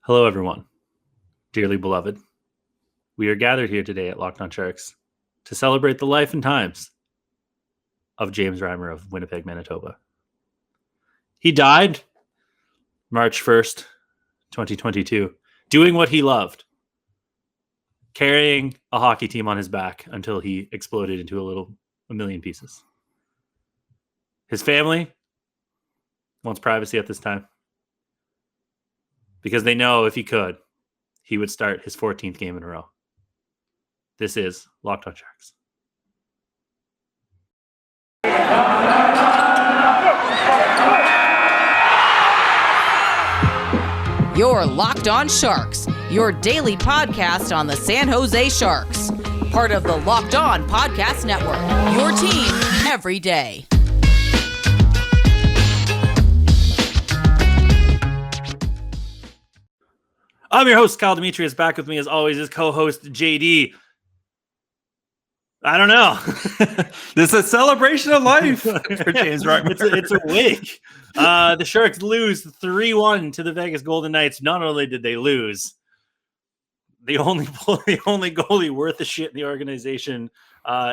Hello, everyone. Dearly beloved, we are gathered here today at Locked On Sharks to celebrate the life and times of James Reimer of Winnipeg, Manitoba. He died March 1st, 2022, doing what he loved, carrying a hockey team on his back until he exploded into a million pieces. His family wants privacy at this time because they know if he could, he would start his 14th game in a row. This is Locked On Sharks. You're Locked On Sharks, your daily podcast on the San Jose Sharks. Part of the Locked On Podcast Network, your team every day. I'm your host, Kyle Demetrius. Back with me, as always, is co-host JD. I don't know. This is a celebration of life for James Reimer. It's a wake. The Sharks lose 3-1 to the Vegas Golden Knights. Not only did they lose, the only goalie worth a shit in the organization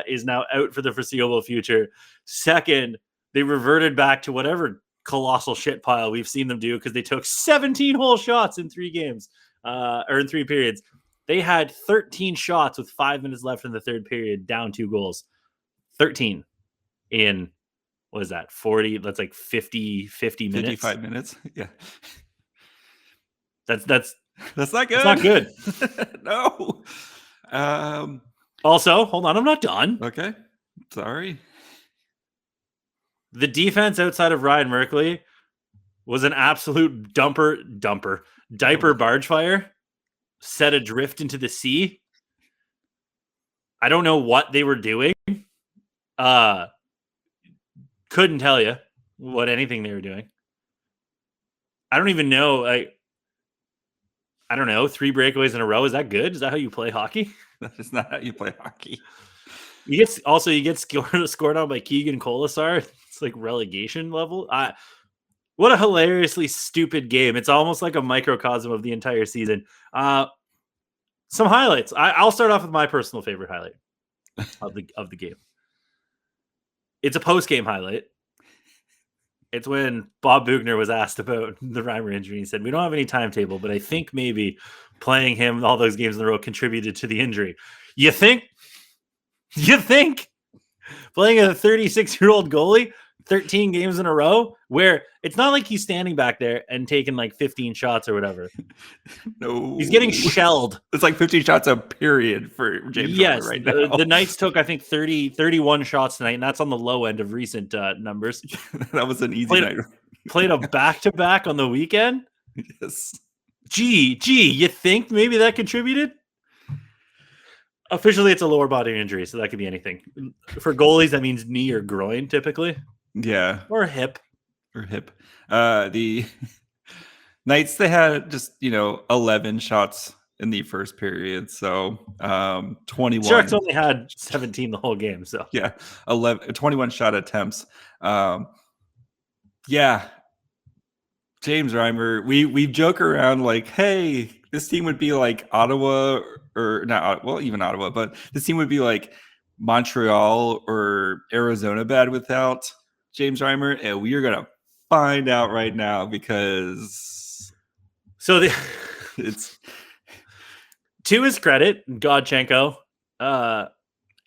is now out for the foreseeable future. Second, they reverted back to whatever colossal shit pile we've seen them do because they took 17 whole shots in 3 games or in 3 periods. They had 13 shots with 5 minutes left in the third period, down 2 goals. 13 in, what is that, 40? That's like 50 minutes. 55 minutes. Yeah. That's not good. That's not good. No. Also, hold on, I'm not done. Okay. Sorry. The defense outside of Ryan Merkley was an absolute diaper barge fire, set adrift into the sea. I don't know what they were doing. Couldn't tell you what anything they were doing. I don't even know. I don't know. 3 breakaways in a row. Is that good? Is that how you play hockey? That is not how you play hockey. You get scored on by Keegan Colasar. It's like relegation level. What a hilariously stupid game. It's almost like a microcosm of the entire season. Some highlights. I'll start off with my personal favorite highlight of the game. It's a post-game highlight. It's when Bob Bugner was asked about the Reimer injury. He said, "We don't have any timetable, but I think maybe playing him all those games in a row contributed to the injury." You think playing a 36-year-old goalie 13 games in a row, where it's not like he's standing back there and taking like 15 shots or whatever. No. He's getting shelled. It's like 15 shots a period for James Reimer right now. The Knights took, I think, 31 shots tonight, and that's on the low end of recent numbers. That was an easy night. Played a back-to-back on the weekend. Yes. Gee, you think maybe that contributed? Officially, it's a lower body injury, so that could be anything. For goalies, that means knee or groin, typically. Yeah. Or hip. The Knights, they had just, 11 shots in the first period. So 21. Sharks only had 17 the whole game. So yeah, 21 shot attempts. Yeah. James Reimer, we joke around like, hey, this team would be like Ottawa, or not, well, even Ottawa, but this team would be like Montreal or Arizona bad without James Reimer, and we are gonna find out right now because it's to his credit, Godchenko,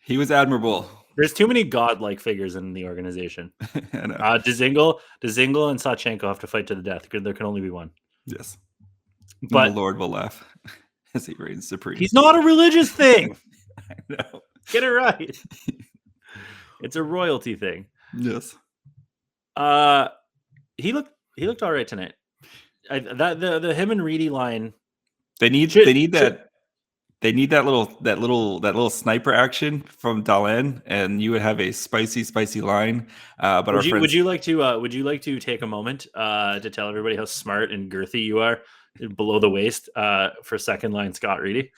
he was admirable. There's too many godlike figures in the organization. Dzingel and Sachenko have to fight to the death because there can only be one. Yes, but the Lord will laugh as he reigns supreme. He's not a religious thing. I know. Get it right. It's a royalty thing. Yes. He looked all right tonight. The him and Reedy line. They need that little sniper action from Dahlin, and you would have a spicy line. But would you like to take a moment to tell everybody how smart and girthy you are below the waist for second line Scott Reedy?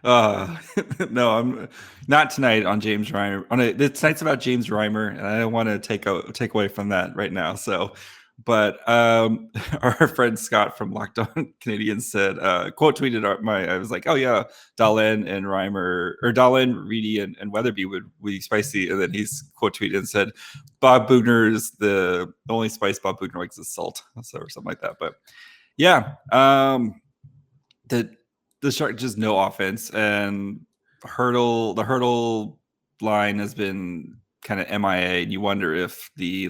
No, I'm not tonight on James Reimer. Tonight's about James Reimer, and I don't want to take away from that right now. So But our friend Scott from Locked On Canadians said, quote tweeted I was like, oh yeah, Dahlin and Reimer, or Dahlin, Reedy, and Weatherby would be spicy. And then he's quote tweeted and said, Bob Bugner is the only spice Bob Bugner likes is salt. So, or something like that. But yeah, the Shark just no offense, and the hurdle line has been kind of MIA, and you wonder if the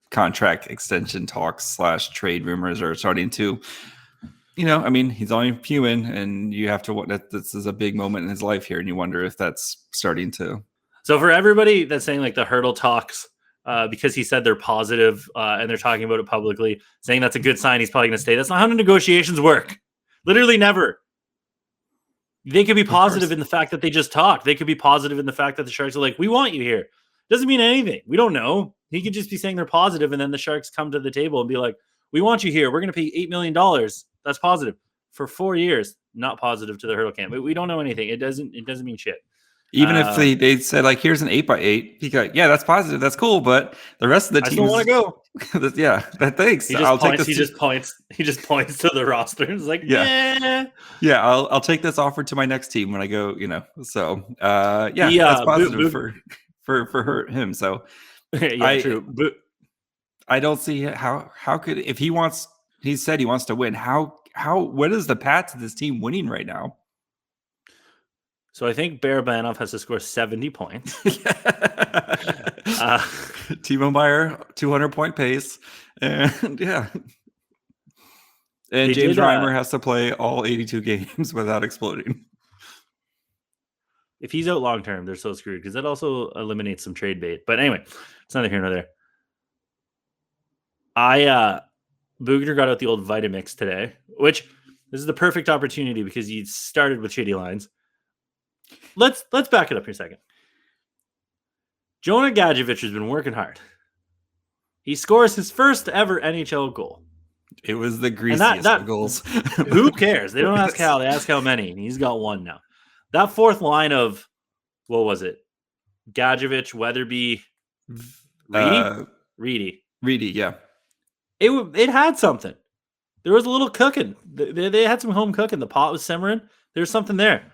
contract extension talks / trade rumors are starting to, I mean, he's only human, and you have to that this is a big moment in his life here, and you wonder if that's starting to. So for everybody that's saying the hurdle talks, because he said they're positive and they're talking about it publicly, saying that's a good sign, he's probably going to stay. That's not how negotiations work. Literally never. They could be positive in the fact that they just talked. They could be positive in the fact that the Sharks are like, we want you here. Doesn't mean anything. We don't know. He could just be saying they're positive, and then the Sharks come to the table and be like, we want you here. We're going to pay $8 million. That's positive. For 4 years, not positive to the hurdle camp. We don't know anything. It doesn't mean shit. Even if they said, here's an 8x8, he go, yeah, that's positive. That's cool. But the rest of the team want to go. Yeah, thanks. He just points to the roster and is like, yeah. I'll take this offer to my next team when I go, So, that's positive for him. So, true. But I don't see how could, if he said he wants to win, what is the path to this team winning right now? So I think Barabanov has to score 70 points. Timo Meier, 200-point pace. And yeah. And James Reimer has to play all 82 games without exploding. If he's out long term, they're so screwed, because that also eliminates some trade bait. But anyway, it's neither here nor there. Bugner got out the old Vitamix today, which this is the perfect opportunity because he started with shitty lines. Let's back it up here a second. Jonah Gadjevich has been working hard. He scores his first ever NHL goal. It was the greasiest of goals. Who cares? They don't ask how. They ask how many. And he's got one now. That fourth line of, what was it? Gadjevich, Weatherby, Reedy, yeah. It had something. There was a little cooking. They had some home cooking. The pot was simmering. There's something there.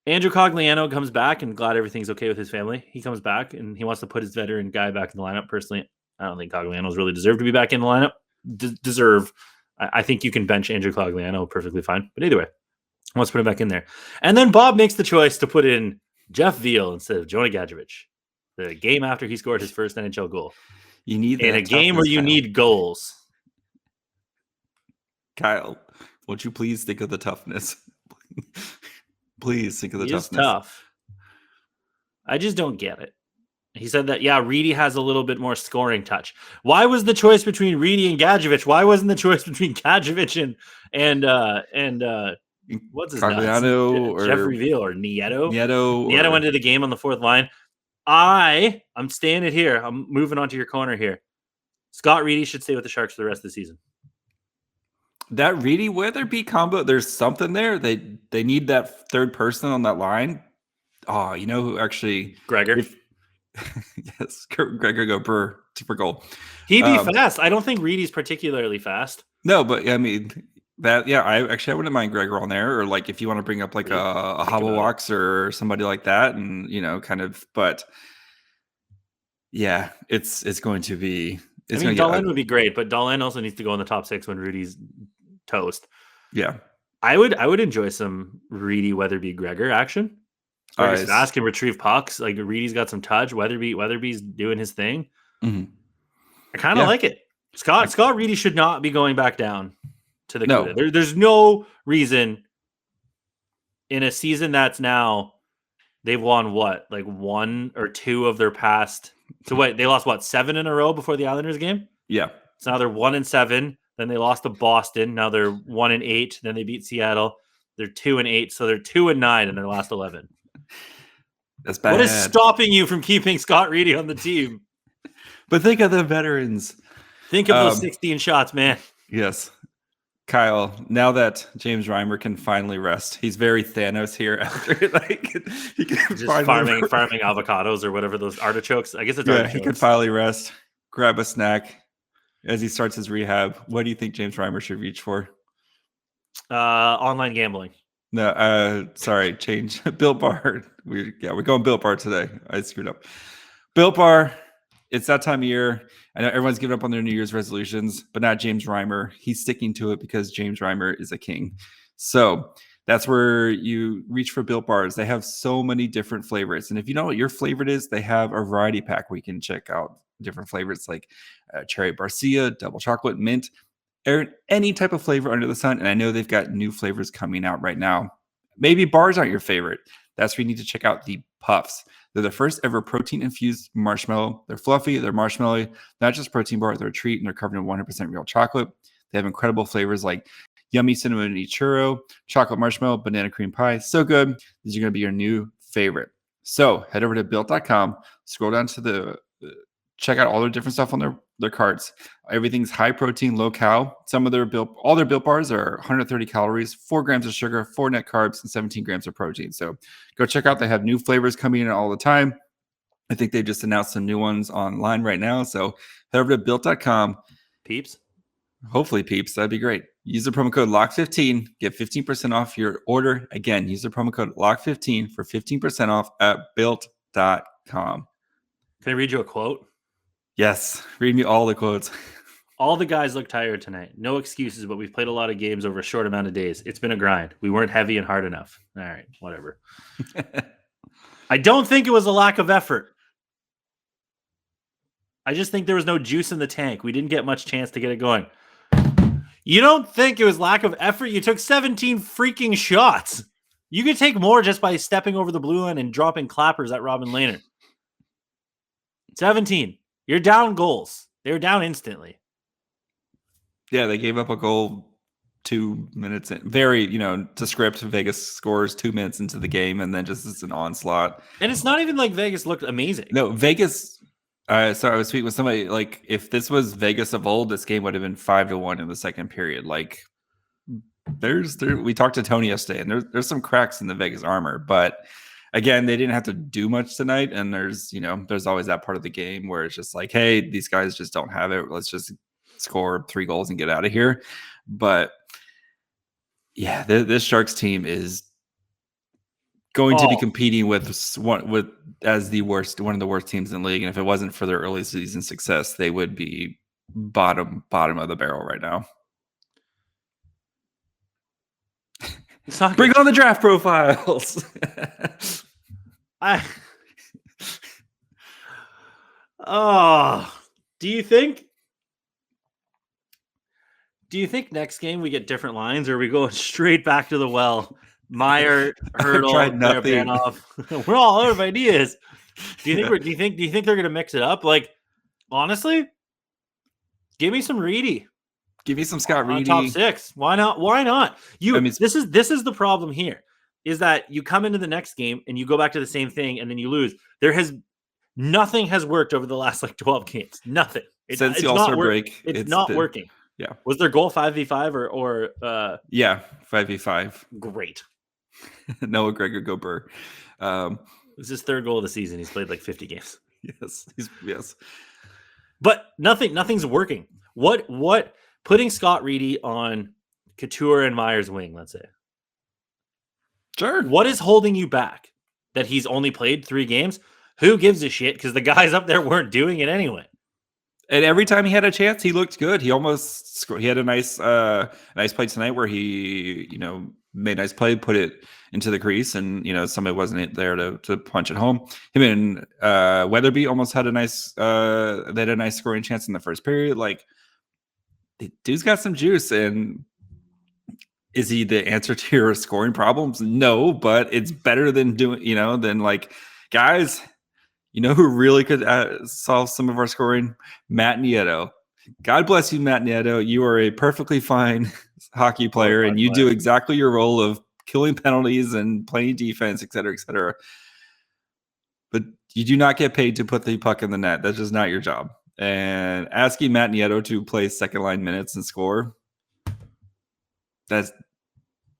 Andrew Cogliano comes back, and glad everything's okay with his family. He comes back, and he wants to put his veteran guy back in the lineup. Personally, I don't think Cogliano's really deserved to be back in the lineup. I think you can bench Andrew Cogliano perfectly fine. But either way, let's put him back in there. And then Bob makes the choice to put in Jeff Veal instead of Jonah Gadjevich. The game after he scored his first NHL goal. You need in a game where you need goals. Kyle, won't you please think of the toughness? Please think of the toughness. He's tough. I just don't get it. He said that, Reedy has a little bit more scoring touch. Why was the choice between Reedy and Gadjevich? Why wasn't the choice between Gadjevich and what's his name? Jeffrey Veal or Nieto? Nieto went to the game on the fourth line. I'm standing here. I'm moving on to your corner here. Scott Reedy should stay with the Sharks for the rest of the season. That Reedy Weatherby combo, there's something there. They need that third person on that line. Oh, you know who actually? Gregor. Yes, Gregor go per goal. He'd be fast. I don't think Reedy's particularly fast. No, but I mean that. Yeah, I wouldn't mind Gregor on there, or if you want to bring up a Habawaks or somebody like that, and kind of. But yeah, it's going to be. Dahlin would be great, but Dahlin also needs to go in the top 6 when Rudy's toast. Yeah, I would enjoy some Reedy Weatherby Gregor action. Just ask him retrieve pucks. Reedy's got some touch. Weatherby's doing his thing. Mm-hmm. I kind of like it. Scott Reedy should not be going back down to the CUDA. There's no reason in a season that's now they've won one or two of their past. So they lost 7 in a row before the Islanders game? Yeah. So now they're 1-7. Then they lost to Boston. Now they're 1-8. Then they beat Seattle. They're 2-8. So they're 2-9 in their last 11. That's bad. What is stopping you from keeping Scott Reedy on the team? But think of the veterans. Think of those 16 shots, man. Yes. Kyle, now that James Reimer can finally rest, he's very Thanos here after he can just farming avocados or whatever those artichokes. I guess it's artichokes. He can finally rest, grab a snack, as he starts his rehab. What do you think James Reimer should reach for? Online gambling. No, sorry, change. Built Bar. We're going Built Bar today. I screwed up. Built Bar. It's that time of year. I know everyone's giving up on their New Year's resolutions, but not James Reimer. He's sticking to it because James Reimer is a king. So that's where you reach for Built Bars. They have so many different flavors. And if you know what your favorite is, they have a variety pack where you can check out different flavors like cherry barcia, double chocolate, mint, any type of flavor under the sun. And I know they've got new flavors coming out right now. Maybe bars aren't your favorite. That's where you need to check out the Puffs. They're the first ever protein-infused marshmallow. They're fluffy, they're marshmallowy, not just protein bar, they're a treat, and they're covered in 100% real chocolate. They have incredible flavors like yummy cinnamon churro, chocolate marshmallow, banana cream pie. So good. These are going to be your new favorite. So head over to built.com, scroll down to check out all their different stuff on their carts. Everything's high protein, low cal. All their Built Bars are 130 calories, 4 grams of sugar, 4 net carbs, and 17 grams of protein. So go check out. They have new flavors coming in all the time. I think they just announced some new ones online right now. So head over to built.com. Peeps. Hopefully, peeps. That'd be great. Use the promo code LOCK15. Get 15% off your order. Again, use the promo code LOCK15 for 15% off at built.com. Can I read you a quote? Yes. Read me all the quotes. All the guys look tired tonight. No excuses, but we've played a lot of games over a short amount of days. It's been a grind. We weren't heavy and hard enough. All right, whatever. I don't think it was a lack of effort. I just think there was no juice in the tank. We didn't get much chance to get it going. You don't think it was lack of effort? You took 17 freaking shots. You could take more just by stepping over the blue line and dropping clappers at Robin Lehner. 17. You're down goals. They were down instantly. Yeah, they gave up a goal 2 minutes in. Very, to script. Vegas scores 2 minutes into the game, and then just it's an onslaught. And it's not even like Vegas looked amazing. No, Vegas. So I was speaking with somebody. Like, if this was Vegas of old, this game would have been 5-1 in the second period. Like, we talked to Tony yesterday, and there's some cracks in the Vegas armor, but. Again, they didn't have to do much tonight, and there's always that part of the game where it's just like, hey, these guys just don't have it. Let's just score 3 goals and get out of here. But yeah, this Sharks team is going to be competing with one of the worst teams in the league. And if it wasn't for their early season success, they would be bottom of the barrel right now. Bring on the draft profiles. Do you think next game we get different lines, or are we going straight back to the well? Meyer, Hurdle, Barabanov. We're all out of ideas. Do you think they're gonna mix it up? Like, honestly, give me some Reedy. Give me some Scott Reedy. Top 6. Why not? This is the problem here, is that you come into the next game and you go back to the same thing and then you lose. Nothing has worked over the last 12 games. Nothing. Since the All-Star break. It's not working. Yeah. Was their goal 5v5 or yeah, 5v5. Great. Noah Gregor Gobert. It was his 3rd goal of the season. He's played 50 games. Yes. But nothing's working. What putting Scott Reedy on Couture and Meyer's wing, let's say. Sure. What is holding you back? That he's only played 3 games? Who gives a shit? Because the guys up there weren't doing it anyway. And every time he had a chance, he looked good. He almost scored. He had a nice play tonight where he, made a nice play, put it into the crease, and somebody wasn't there to punch it home. Him and Weatherby almost had a nice scoring chance in the first period. Like, the dude's got some juice, and is he the answer to your scoring problems? No, but it's better than guys. Who really could solve some of our scoring? Matt Nieto. God bless you, Matt Nieto. You are a perfectly fine hockey player, and you do exactly your role of killing penalties and playing defense, et cetera, et cetera. But you do not get paid to put the puck in the net. That's just not your job. And asking Matt Nieto to play second line minutes and score, that's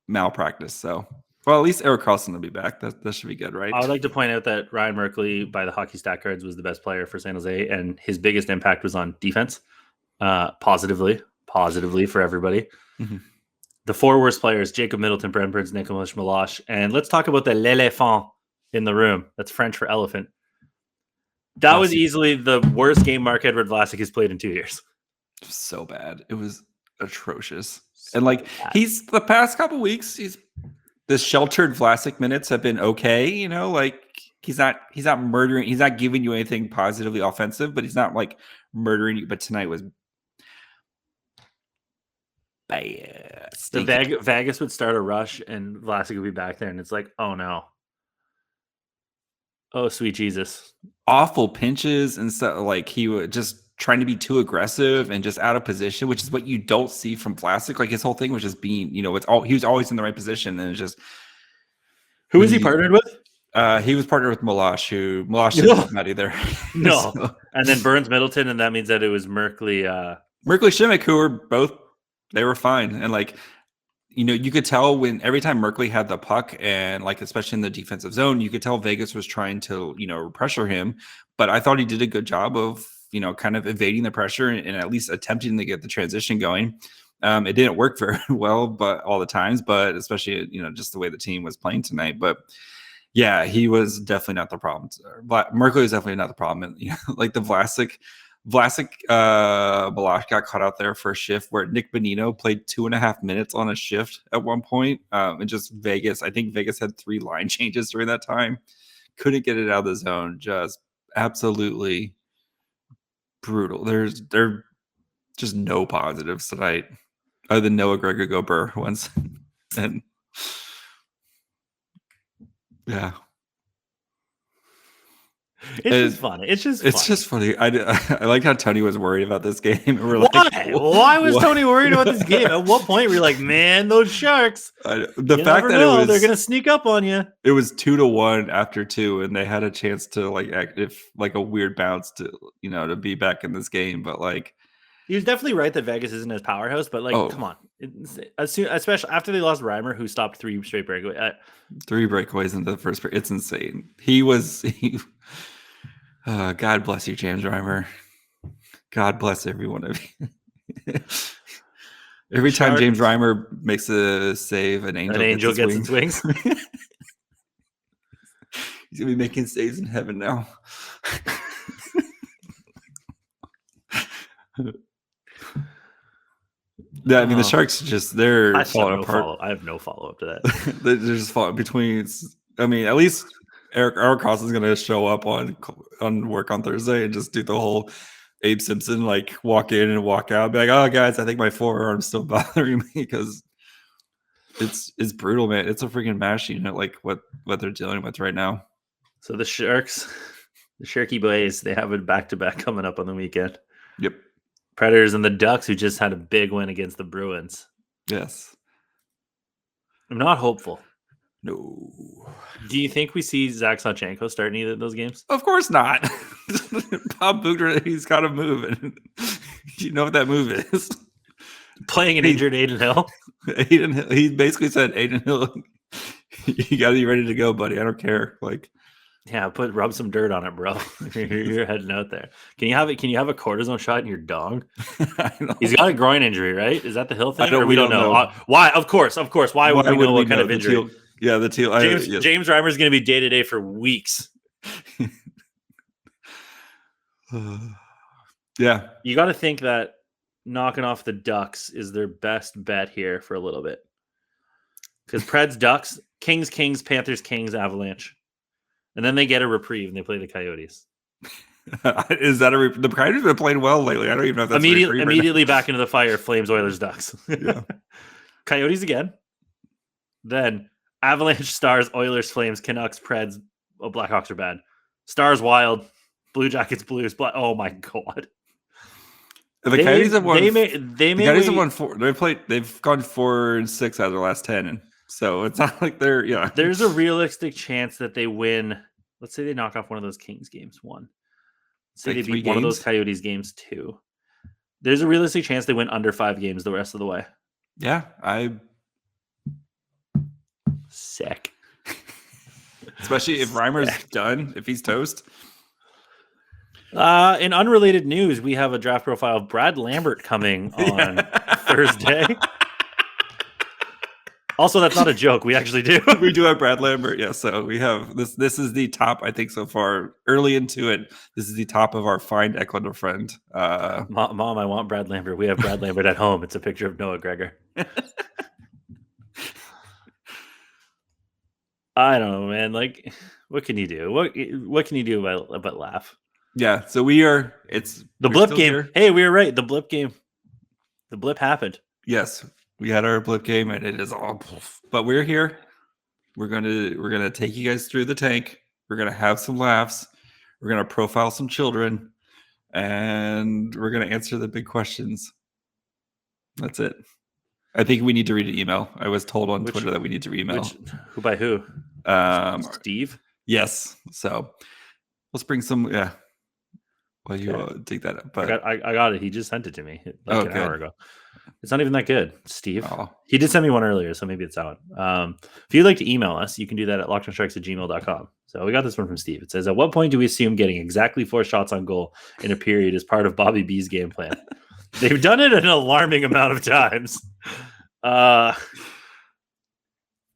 malpractice. So, well, at least Erik Karlsson will be back. That should be good, right? I would like to point out that Ryan Merkley, by the hockey stat cards, was the best player for San Jose, and his biggest impact was on defense. Positively for everybody. Mhm. The 4 worst players: Jacob Middleton, Brent Burns, Nicolas Meloche. And let's talk about the l'éléphant in the room. That's French for elephant. That was easily the worst game Mark Edward Vlasic has played in 2 years. So bad. It was atrocious. So And like bad. he's the past couple weeks, the sheltered Vlasic minutes have been okay. You know, like he's not murdering. He's not giving you anything positively offensive, but he's not like murdering you. But tonight was bad. The Vegas would start a rush and Vlasic would be back there, and it's like, oh no. Oh, sweet Jesus. Awful pinches and stuff. Like he was just trying to be too aggressive and just out of position, which is what you don't see from Vlasic. Like his whole thing was just being, he was always in the right position, and it's just. Who was he partnered with? He was partnered with Meloche, who Meloche not either. No. So, And then Burns Middleton, and that means that it was Merkley. Merkley Shimmick, who were both, they were fine. And like, you could tell when every time Merkley had the puck, and like especially in the defensive zone, you could tell Vegas was trying to pressure him. But I thought he did a good job of kind of evading the pressure and at least attempting to get the transition going. It didn't work very well, but all the times, but especially just the way the team was playing tonight. But yeah, he was definitely not the problem. Merkley was definitely not the problem. And like the Vlasic Meloche got caught out there for a shift where Nick Bonino played 2.5 minutes on a shift at one point. And just Vegas, I think Vegas had 3 line changes during that time. Couldn't get it out of the zone. Just absolutely brutal. There's just no positives tonight other than Noah Gregor-Gobert once. And yeah. It's just funny. I like how Tony was worried about this game. And we're why was Tony worried about this game? At what point were you like, man, those Sharks? The fact that they're gonna sneak up on you. It was 2-1 after 2, and they had a chance to act if a weird bounce to to be back in this game. But like, he was definitely right that Vegas isn't his powerhouse. But come on, especially after they lost Reimer, who stopped 3 straight breakaways. 3 breakaways in the first period. It's insane. God bless you, James Reimer. God bless every one of you. Every time James Reimer makes a save, an angel gets its wings. He's gonna be making saves in heaven now. Yeah, I mean the Sharks they're falling apart. I have no follow up to that. They're just falling between. I mean, at least Eric Carlson is going to show up on work on Thursday and just do the whole Abe Simpson, like walk in and walk out, be like, "Oh, guys, I think my forearm's still bothering me," because it's brutal, man. It's a freaking mash unit, like what they're dealing with right now. So the Sharks, the Sharky boys, they have a back-to-back coming up on the weekend. Yep. Predators and the Ducks, who just had a big win against the Bruins. Yes. I'm not hopeful. No. Do you think we see Zach Sawchenko starting either of those games? Of course not. Bob Bugler, he's got to move. And you know what that move is. Playing an injured Aiden Hill. He basically said, Aiden Hill, you got to be ready to go, buddy. I don't care. Like, yeah, rub some dirt on it, bro. You're heading out there. Can you have a cortisone shot in your dong? He's got a groin injury, right? Is that the Hill thing? We don't know. Why? Of course. Why would we know what kind of injury? The teal. James Reimer is going to be day to day for weeks. Yeah, you got to think that knocking off the Ducks is their best bet here for a little bit, because Preds, Ducks, Kings, Panthers, Kings, Avalanche. And then they get a reprieve and they play the Coyotes. Is that the Coyotes have been playing well lately? I don't even know if that's immediately back into the fire. Flames, Oilers, Ducks. Yeah. Coyotes again. Then Avalanche, Stars, Oilers, Flames, Canucks, Preds. Oh, Blackhawks are bad. Stars, Wild, Blue Jackets, Blues. Oh my god. The Coyotes have won. The Coyotes have won 4. They've gone 4-6 out of their last 10. So it's not like they're. Yeah. There's a realistic chance that they win. Let's say they knock off one of those Kings games 1. Let's say they beat one of those Coyotes games 2. There's a realistic chance they win under 5 games the rest of the way. Yeah, sick. Especially if Reimer's done, if he's toast. In unrelated news, we have a draft profile of Brad Lambert coming on Thursday. Also, that's not a joke. We actually do. We do have Brad Lambert. Yeah. So we have this. This is the top, I think, so far. Early into it, this is the top of our Find Ecuador friend. Mom, I want Brad Lambert. We have Brad Lambert at home. It's a picture of Noah Gregor. I don't know, man. Like, what can you do? What can you do but laugh? Yeah. So we are. It's the blip game. Here. Hey, we were right. The blip game. The blip happened. Yes, we had our blip game, and it is all. But we're here. We're gonna take you guys through the tank. We're gonna have some laughs. We're gonna profile some children, and we're gonna answer the big questions. That's it. I think we need to read an email. I was told on Twitter that we need to read email. Who by who? Steve? Yes. So let's bring some. Yeah. Well, you dig that up. But I got it. He just sent it to me like an hour ago. It's not even that good, Steve. Oh. He did send me one earlier, so maybe it's out. If you'd like to email us, you can do that at lockedonsharks@gmail.com. So we got this one from Steve. It says, at what point do we assume getting exactly 4 shots on goal in a period is part of Bobby B's game plan? They've done it an alarming amount of times.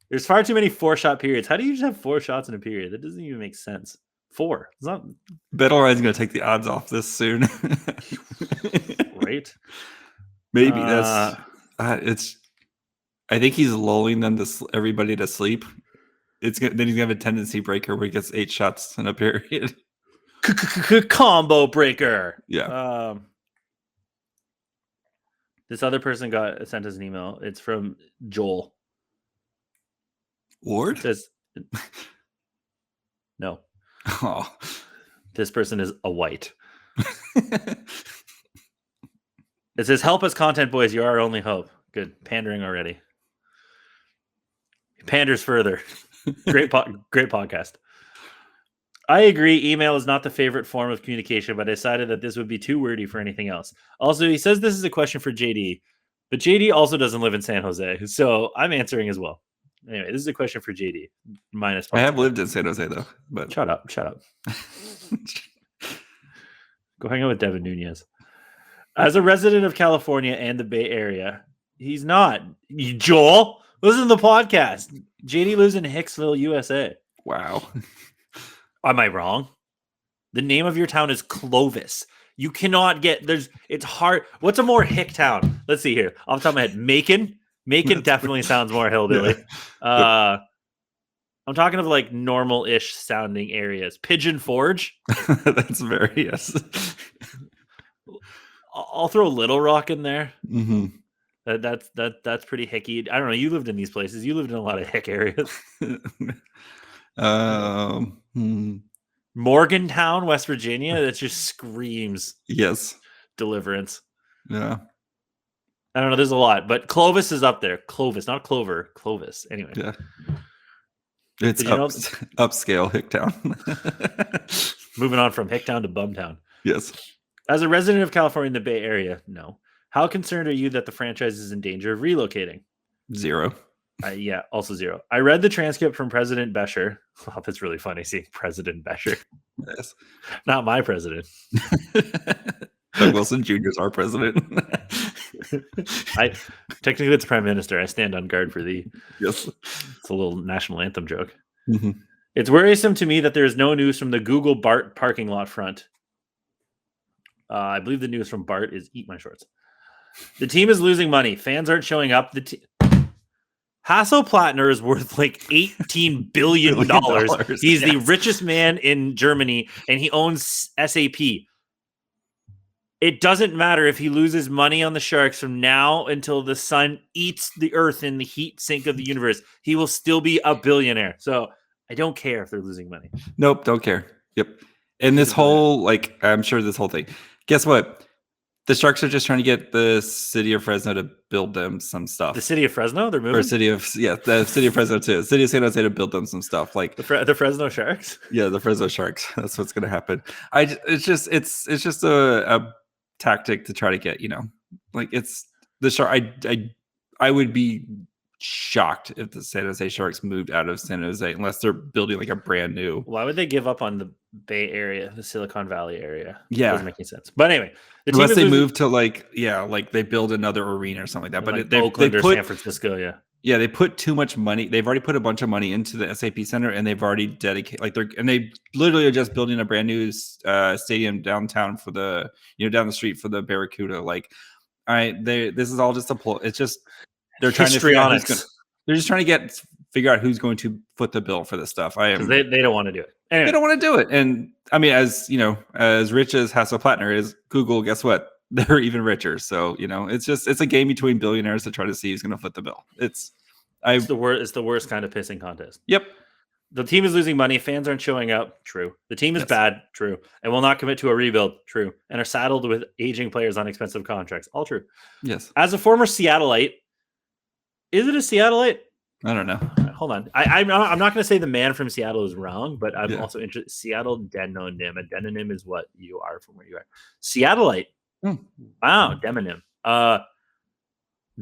There's far too many 4-shot periods. How do you just have 4 shots in a period? That doesn't even make sense. 4. It's not. BetOnline's going to take the odds off this soon. Right? Maybe that's it's. I think he's lulling them everybody to sleep. Then he's gonna have a tendency breaker where he gets 8 shots in a period. Combo breaker. Yeah. This other person sent us an email. It's from Joel Ward. It says no. Oh. This person is a white. It says, help us, content boys. You're our only hope. Good. Pandering already. Panders further. Great podcast. I agree. Email is not the favorite form of communication, but I decided that this would be too wordy for anything else. Also, he says this is a question for JD, but JD also doesn't live in San Jose. So I'm answering as well. Anyway, this is a question for JD. Minus. I have lived in San Jose though, but shut up. Go hang out with Devin Nunez. As a resident of California and the Bay Area, he's not. Joel, listen to the podcast. JD lives in Hicksville, USA. Wow. Am I wrong? The name of your town is Clovis. You cannot get it's hard. What's a more hick town? Let's see here. Off the top of my head, Macon. Macon definitely sounds more hillbilly. Yeah. I'm talking of like normal-ish sounding areas. Pigeon Forge. That's very yes. I'll throw Little Rock in there. Mm-hmm. That's pretty hicky. I don't know. You lived in these places. You lived in a lot of hick areas. Morgantown, West Virginia. That just screams deliverance. Yeah. I don't know. There's a lot, but Clovis is up there. Clovis, not Clover. Clovis. Anyway. Yeah. It's upscale Hicktown. Moving on from Hicktown to Bumtown. Yes. As a resident of California in the Bay Area, no. How concerned are you that the franchise is in danger of relocating? 0. Yeah, also 0. I read the transcript from President Bescher. Oh, that's really funny seeing President Bescher. Yes. Not my president. Doug Wilson Jr. is our president. Technically it's Prime Minister. I stand on guard for thee. Yes. It's a little national anthem joke. Mm-hmm. It's worrisome to me that there is no news from the Google BART parking lot front. I believe the news from BART is eat my shorts. The team is losing money. Fans aren't showing up. Hasso Plattner is worth like $18 billion. He's the richest man in Germany, and he owns SAP. It doesn't matter if he loses money on the Sharks from now until the sun eats the earth in the heat sink of the universe. He will still be a billionaire. So I don't care if they're losing money. Nope, don't care. Yep. And this whole, I'm sure this whole thing. Guess what? The Sharks are just trying to get the city of Fresno to build them some stuff. The city of Fresno? They're moving? Or the city of Fresno too. City of San Jose to build them some stuff. Like the Fresno Sharks? Yeah, the Fresno Sharks. That's what's going to happen. It's just a tactic to try to get, it's the Shark. I would be shocked if the San Jose Sharks moved out of San Jose unless they're building like a brand new. Why would they give up on the Bay Area, the Silicon Valley area? Yeah. Doesn't make any sense. But anyway, the Unless team they is move to like they build another arena or something like that. But like they Oakland or put San Francisco, yeah, they put too much money. They've already put a bunch of money into the SAP Center, and they've already dedicated they literally are just building a brand new stadium downtown for the down the street for the Barracuda. Like, all right, this is all just it's just they're trying to figure out they're just trying to figure out who's going to foot the bill for this stuff. Because they don't want to do it. Anyway. They don't want to do it, and I mean, as as rich as Hasselplattner is, Google, guess what? They're even richer. So, it's a game between billionaires to try to see who's going to foot the bill. It's the worst kind of pissing contest. Yep. The team is losing money. Fans aren't showing up. True. The team is bad. True. And will not commit to a rebuild. True. And are saddled with aging players on expensive contracts. All true. Yes. As a former Seattleite, is it a Seattleite? I don't know. Hold on. I'm not going to say the man from Seattle is wrong, but I'm also interested. Seattle demonym. A demonym is what you are from where you are. Seattleite. Wow, demonym.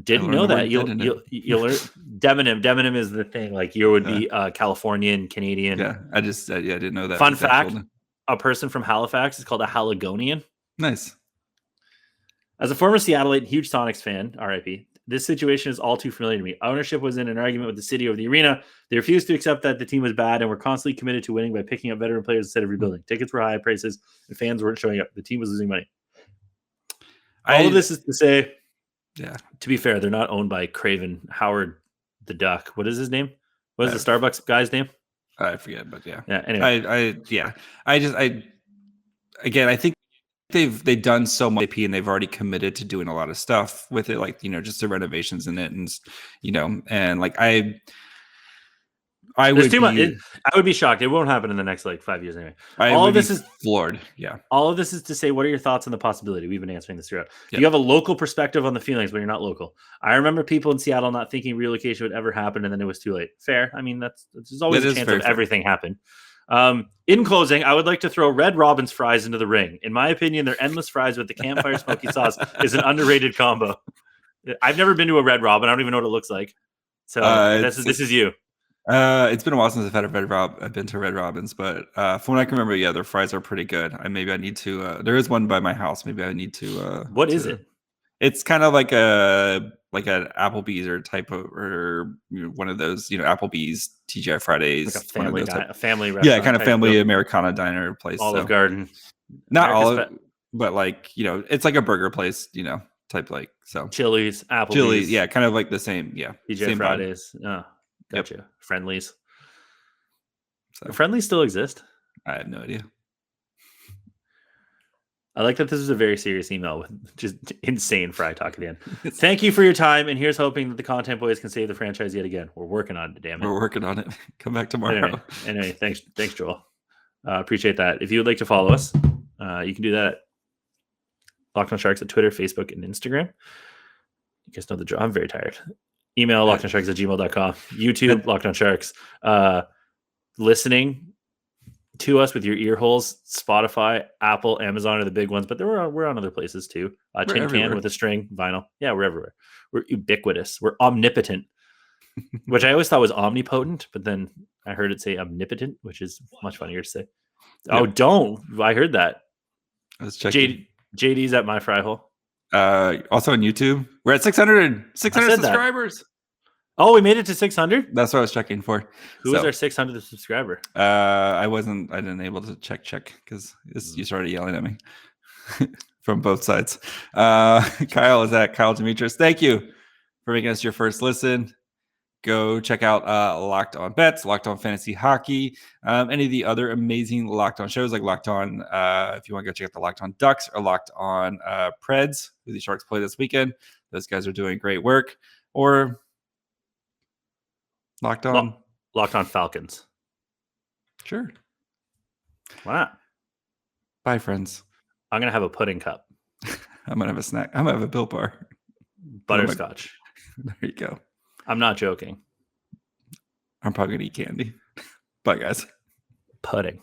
Didn't know that. You'll learn demonym. Demonym is the thing. Like you would be Californian, Canadian. Yeah, I didn't know that. Fun fact: a person from Halifax is called a Haligonian. Nice. As a former Seattleite, huge Sonics fan, RIP. This situation is all too familiar to me. Ownership was in an argument with the city over the arena. They refused to accept that the team was bad and were constantly committed to winning by picking up veteran players instead of rebuilding. Tickets were high prices, and fans weren't showing up. The team was losing money. All of this is to say, to be fair, they're not owned by Craven Howard the Duck. What is his name? What is the Starbucks guy's name? I forget, but yeah. Yeah. Anyway, I think they've done so much and they've already committed to doing a lot of stuff with it, like just the renovations in it, and and like I would be shocked. It won't happen in the next 5 years anyway. All of this is floored. Yeah. All of this is to say, what are your thoughts on the possibility? We've been answering this throughout. Do you have a local perspective on the feelings when you're not local? I remember people in Seattle not thinking relocation would ever happen, and then it was too late. Fair. I mean, there's always a chance of everything happen. In closing, I would like to throw Red Robin's fries into the ring. In my opinion, their endless fries with the campfire smoky sauce is an underrated combo. I've never been to a Red Robin. I don't even know what it looks like. So this is you. It's been a while since I've had a Red Rob. I've been to Red Robin's, but from what I can remember, their fries are pretty good. Maybe I need to. There is one by my house. Maybe I need to. What is it? It's kind of like an Applebee's or type of one of those Applebee's TGI Fridays, like a family restaurant. Yeah, kind of family Americana diner place. Olive Garden, not Olive, but it's like a burger place, type so. Chili's, Applebee's, yeah, kind of like the same, TGI same Fridays. Oh, gotcha. Yep. Friendlies. So. Friendlies still exist? I have no idea. I like that this is a very serious email with just insane fry talk at the end. Thank you for your time, and here's hoping that the Content Boys can save the franchise yet again. We're working on it, damn it. We're working on it. Come back tomorrow. Anyway, thanks, Joel. Appreciate that. If you would like to follow us, you can do that at Locked On Sharks at Twitter, Facebook, and Instagram. You guys know the drill. I'm very tired. Email lockedonsharks@gmail.com. YouTube, Locked On Sharks. Listening to us with your ear holes, Spotify, Apple, Amazon are the big ones, but we're on other places too. Tin can with a string, vinyl. Yeah, we're everywhere. We're ubiquitous. We're omnipotent, which I always thought was omnipotent, but then I heard it say omnipotent, which is much funnier to say. Yep. Oh, don't. I heard that. I was checking. JD's at my fry hole. Also on YouTube. We're at 600 subscribers. Oh, we made it to 600? That's what I was checking for. Who was our 600th subscriber? I didn't able to check because you started yelling at me from both sides. Kyle is at Kyle Demetrius. Thank you for making us your first listen. Go check out Locked On Bets, Locked On Fantasy Hockey, any of the other amazing Locked On shows like Locked On. If you want to go check out the Locked On Ducks or Locked On Preds, who the Sharks play this weekend. Those guys are doing great work. Or Locked On Falcons. Sure. Why not? Bye, friends. I'm gonna have a pudding cup. I'm gonna have a snack. I'm gonna have a Built Bar. Butterscotch. There you go. I'm not joking. I'm probably gonna eat candy. Bye, guys. Pudding.